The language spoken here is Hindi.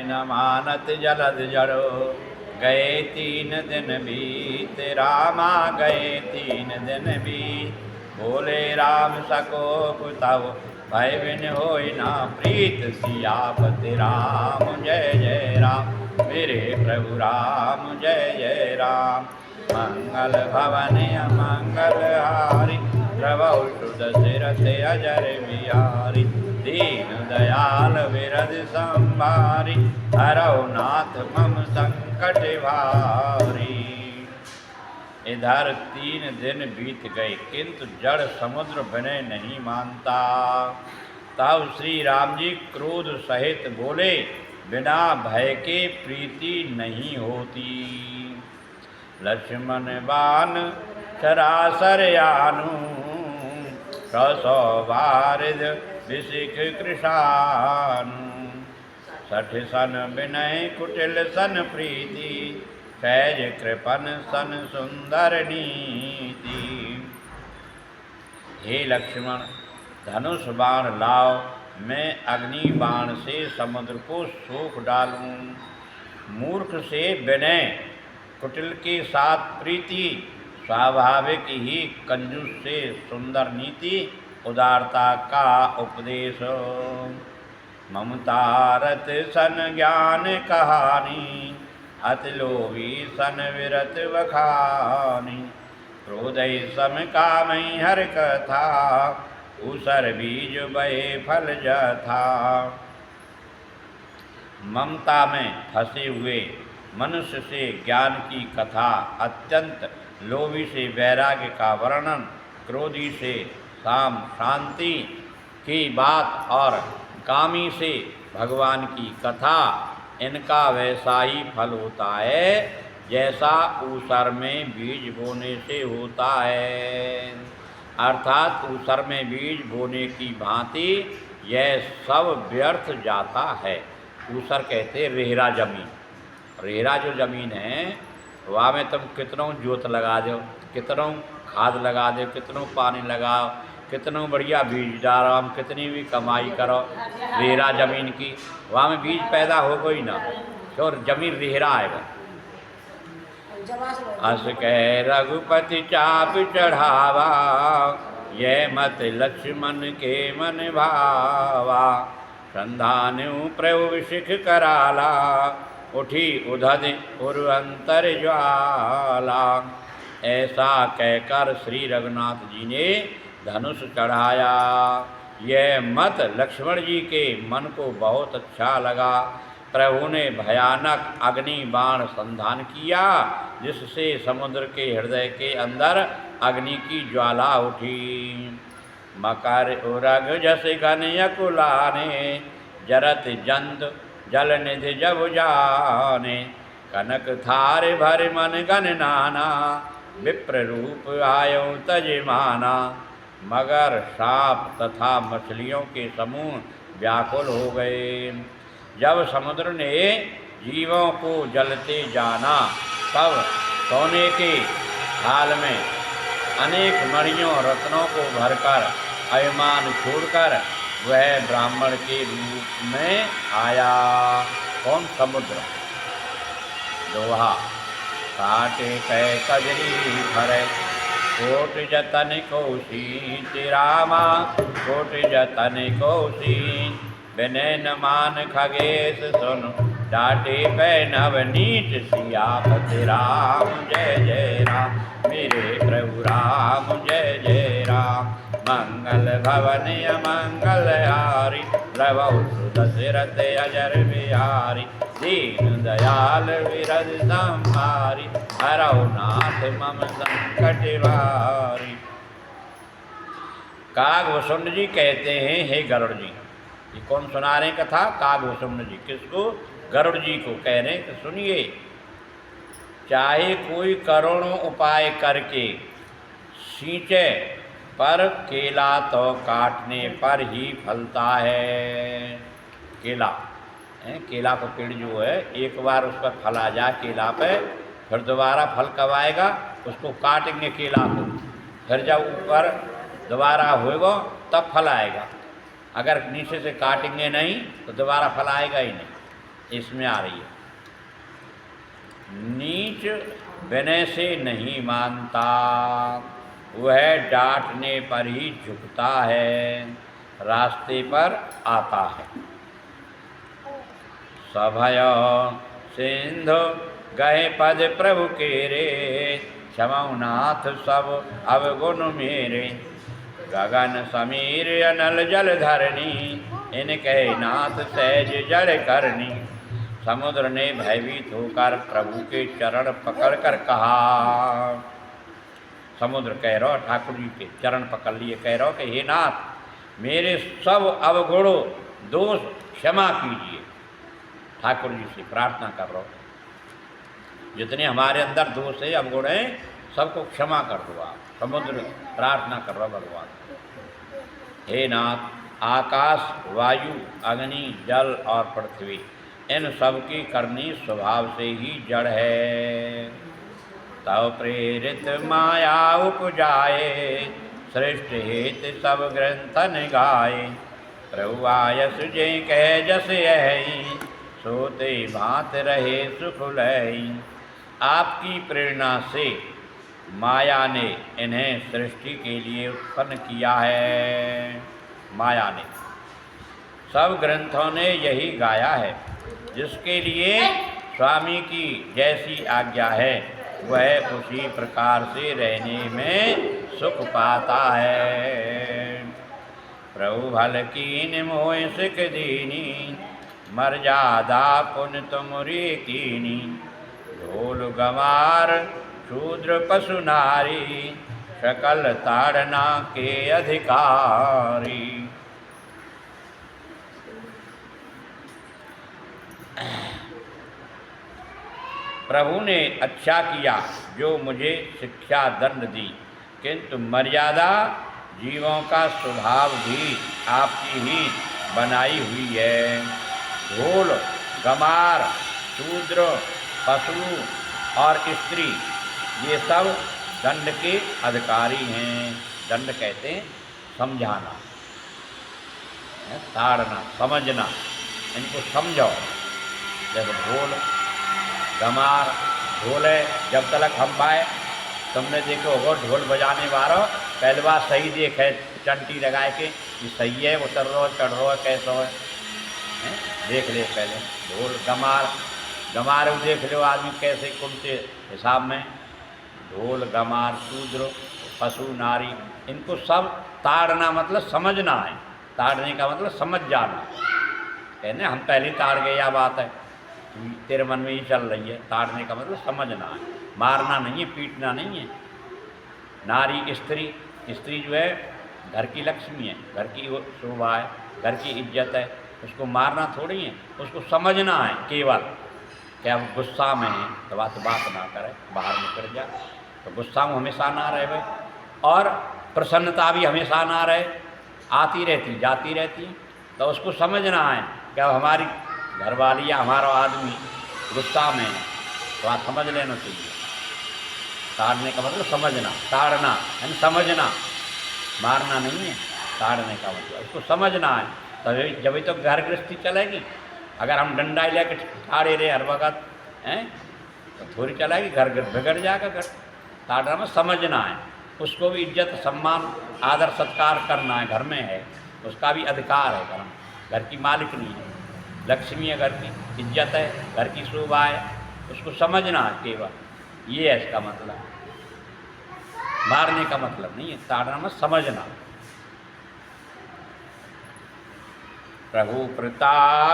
न मानत जलद जड़ो। गए 3 दिन बीत रामा गए 3 दिन बीत। बोले राम सकोप तब भय बिन होय ना प्रीत। सियापति राम जय जय राम मेरे प्रभु राम जय जय राम। मंगल भवन अमंगल हारी प्रभु सुत सिरथ अजर बिहारी। दीन दयाल विरद संभारी हरौ नाथ मम संकट भारी। इधर 3 दिन बीत गए किंतु जड़ समुद्र विनय नहीं मानता। तब श्री राम जी क्रोध सहित बोले बिना भय के प्रीति नहीं होती। लक्ष्मण बान सरासर आनु कसौ वारिद विशिख कृशानु। 60 सन विनय कुटिल सन प्रीति सहज कृपन सन सुंदर नीति। हे लक्ष्मण धनुष बाण लाओ मैं अग्नि बाण से समुद्र को सोख डालूं। मूर्ख से विनय कुटिल के साथ प्रीति स्वाभाविक ही कंजूस से सुंदर नीति उदारता का उपदेश। ममता रत सन ज्ञान कहानी अति लोभी सन विरत बखानी। क्रोधय सम कामई हर कथा उसर बीज बहे फल जथा। ममता में फंसे हुए मनुष्य से ज्ञान की कथा, अत्यंत लोभी से वैराग्य का वर्णन, क्रोधी से साम शांति की बात और कामी से भगवान की कथा, इनका वैसा ही फल होता है जैसा ऊसर में बीज बोने से होता है। अर्थात ऊसर में बीज बोने की भांति यह सब व्यर्थ जाता है। ऊसर कहते रेहरा जमीन। रेहरा जो जमीन है वहाँ में तुम कितनों जोत लगा दो, कितनों खाद लगा दो, कितनों पानी लगाओ, कितनों बढ़िया बीज डालो, हम कितनी भी कमाई करो रेहरा जमीन की, वहाँ में बीज पैदा हो कोई ना, तो जमीन रेहरा आएगा। अस कह रघुपति चाप चढ़ावा यह मत लक्ष्मण के मन भावा। संधानु प्रभु विशिख कराला उठी उधद उर्वंतर ज्वाला। ऐसा कहकर श्री रघुनाथ जी ने धनुष चढ़ाया। यह मत लक्ष्मण जी के मन को बहुत अच्छा लगा। प्रभु ने भयानक अग्नि बाण संधान किया जिससे समुद्र के हृदय के अंदर अग्नि की ज्वाला उठी। मकर उरग जस घन यकुलाने जरत जंत जल निधि जब जाने। कनक थार भर मन गन नाना विप्र रूप आयो तजमाना। मगर साप तथा मछलियों के समूह व्याकुल हो गए। जब समुद्र ने जीवों को जलते जाना तब सोने के थाल में अनेक मणियों रत्नों को भरकर अभिमान छोड़कर वह ब्राह्मण के रूप में आया। कौन? समुद्र। दोहा काटे कै कजरी भरे कोट जतन कौशी। रामा कोट जतन कौशी विनय न मान खगेश सुन डाटे पै नवनीत। सियापति राम जय जय राम मेरे प्रभु राम जय जय राम। मंगल भवन अमंगल हारी प्रभु सुत सिरथ अजर बिहारी। दीन दयाल विरद संभारी हरौ नाथ मम संकट भारी। कागभूषुंड जी कहते हैं हे गरुड़ जी। ये कौन सुना रहे कथा? कागभूषुंड जी। किसको? गरुड़ जी को कह रहे कि सुनिए, चाहे कोई करोड़ों उपाय करके सींचे पर केला तो काटने पर ही फलता है। केला केला का पेड़ जो है एक बार उस पर फल आ जाए केला पे, फिर दोबारा फल कब आएगा? उसको काटेंगे केला को, फिर जब ऊपर दोबारा होएगा तब फल आएगा। अगर नीचे से काटेंगे नहीं तो दोबारा फल आएगा ही नहीं। इसमें आ रही है। नीच विनय से नहीं मानता, वह डांटने पर ही झुकता है, रास्ते पर आता है। सभय सिंधु गए पद प्रभु के रे, क्षमौ नाथ सब अवगुण मेरे। गगन समीर अनल जल धरनी, इन कहे नाथ सहज जड़ करनी। समुद्र ने भयभीत होकर प्रभु के चरण पकड़ कर कहा, समुद्र कह रहो ठाकुर जी के चरण पकड़ लिए, कह रहो कि हे नाथ मेरे सब अवगुण दोष क्षमा कीजिए। ठाकुर जी से प्रार्थना कर रहो, जितने हमारे अंदर दोष है अवगुण है सबको क्षमा कर दो आप। समुद्र प्रार्थना कर रहा भगवान, हे नाथ आकाश वायु अग्नि जल और पृथ्वी इन सब की करनी स्वभाव से ही जड़ है। तव प्रेरित माया उपजाए, सृष्टि हित सब ग्रंथन गाए। प्रभु आयस जे कह जस यही, सोते भांत रहे सुख लही। आपकी प्रेरणा से माया ने इन्हें सृष्टि के लिए उत्पन्न किया है। माया ने, सब ग्रंथों ने यही गाया है। जिसके लिए स्वामी की जैसी आज्ञा है वह उसी प्रकार से रहने में सुख पाता है। प्रभु भल कीन मोह सिख दीनी, मर्यादा पुन तुमरी कीनी। ढोल गंवार शूद्र पशु नारी, सकल ताड़ना के अधिकारी। प्रभु ने अच्छा किया जो मुझे शिक्षा दंड दी, किंतु मर्यादा जीवों का स्वभाव भी आपकी ही बनाई हुई है। ढोल गमार शूद्र पशु और स्त्री ये सब दंड के अधिकारी हैं। दंड कहते हैं समझाना, ताड़ना, समझना, इनको समझो। जब ढोल गमार ढोल है, जब तक हम पाए तुमने देखो होगा ढोल बजाने वाला पहले बार सही देखे चंटी लगाए के ये सही है उतर रहा है चढ़ रहा है कैसा है, देख ले पहले। ढोल गमार गमार देख लो आदमी कैसे कौन से हिसाब में। ढोल गमार शूद्र पशु नारी इनको सब ताड़ना मतलब समझना है। ताड़ने का मतलब समझ जाना। कहने हम पहले ताड़ गए या बात है, तेरे मन में ही चल रही है। ताड़ने का मतलब समझना है, मारना नहीं है, पीटना नहीं है। नारी स्त्री, स्त्री जो है घर की लक्ष्मी है, घर की शोभा है, घर की इज्जत है, उसको मारना थोड़ी है, उसको समझना है केवल। क्या वो गुस्सा में है तो बात ना करे, बाहर निकल जा, तो गुस्सा में हमेशा ना रहे भाई। और प्रसन्नता भी हमेशा ना रहे, आती रहती जाती रहती है, तो उसको समझना है क्या हमारी घरवाली या हमारा आदमी गुस्सा में है, तो आप समझ लेना चाहिए। ताड़ने का मतलब समझना, ताड़ना यानी समझना, मारना नहीं है। ताड़ने का मतलब उसको समझना है, तभी जब तो घर गृहस्थी चलेगी। अगर हम डंडा लेके ठाड़े रहे हर वक्त हैं तो थोड़ी चलेगी, घर बिगड़ जाएगा घर। ताड़ना में समझना है, उसको भी इज्जत सम्मान आदर सत्कार करना है। घर में है उसका भी अधिकार है, घर की मालिक नहीं है, लक्ष्मी है, घर की इज्जत है, घर की शोभा है, उसको समझना है केवल। ये है इसका मतलब, मारने का मतलब नहीं है। ताड़ना में समझना। प्रभु प्रताप